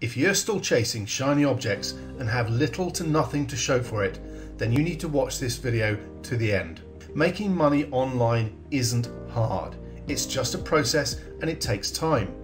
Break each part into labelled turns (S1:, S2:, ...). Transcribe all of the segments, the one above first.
S1: If you're still chasing shiny objects and have little to nothing to show for it, then you need to watch this video to the end. Making money online isn't hard. It's just a process and it takes time.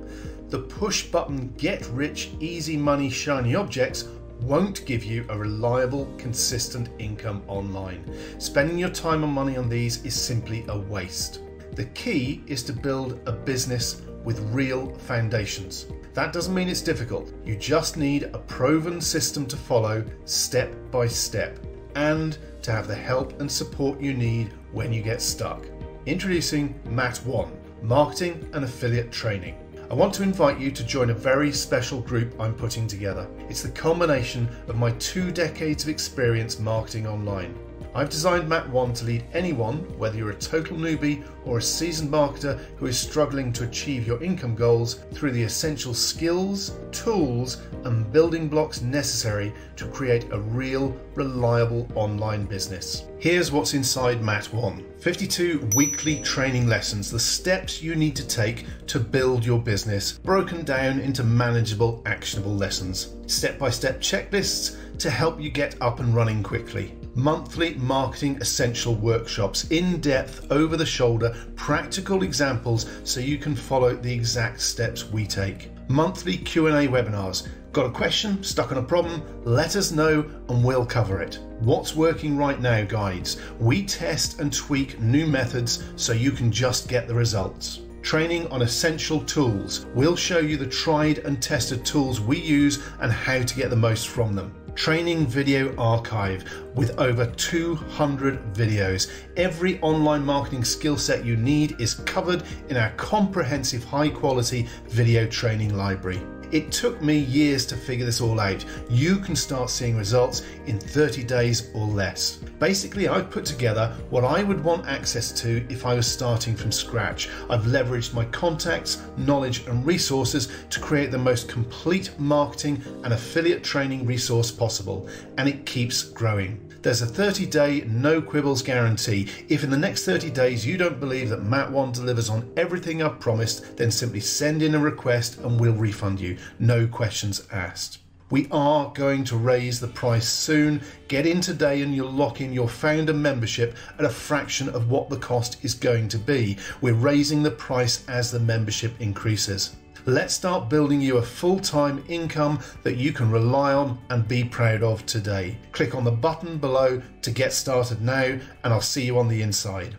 S1: The push button get rich easy money shiny objects won't give you a reliable, consistent income online. Spending your time and money on these is simply a waste. The key is to build a business with real foundations. That doesn't mean it's difficult. You just need a proven system to follow step by step and to have the help and support you need when you get stuck. Introducing MAT1, Marketing and Affiliate Training. I want to invite you to join a very special group I'm putting together. It's the culmination of my 2 decades of experience marketing online. I've designed MAT1 to lead anyone, whether you're a total newbie or a seasoned marketer who is struggling to achieve your income goals, through the essential skills, tools and building blocks necessary to create a real, reliable online business. Here's what's inside MAT1. 52 weekly training lessons, the steps you need to take to build your business, broken down into manageable, actionable lessons. Step-by-step checklists to help you get up and running quickly. Monthly marketing essential workshops, in-depth, over-the-shoulder, practical examples so you can follow the exact steps we take. Monthly Q&A webinars. Got a question? Stuck on a problem? Let us know and we'll cover it. What's working right now guides. We test and tweak new methods so you can just get the results. Training on essential tools. We'll show you the tried and tested tools we use and how to get the most from them. Training video archive with over 200 videos. Every online marketing skill set you need is covered in our comprehensive high quality video training library. It took me years to figure this all out. You can start seeing results in 30 days or less. Basically, I've put together what I would want access to if I was starting from scratch. I've leveraged my contacts, knowledge and resources to create the most complete marketing and affiliate training resource possible, and it keeps growing. There's a 30-day no quibbles guarantee. If in the next 30 days you don't believe that MAT1 delivers on everything I've promised, then simply send in a request and we'll refund you. No questions asked. We are going to raise the price soon. Get in today and you'll lock in your founder membership at a fraction of what the cost is going to be. We're raising the price as the membership increases. Let's start building you a full-time income that you can rely on and be proud of today. Click on the button below to get started now, and I'll see you on the inside.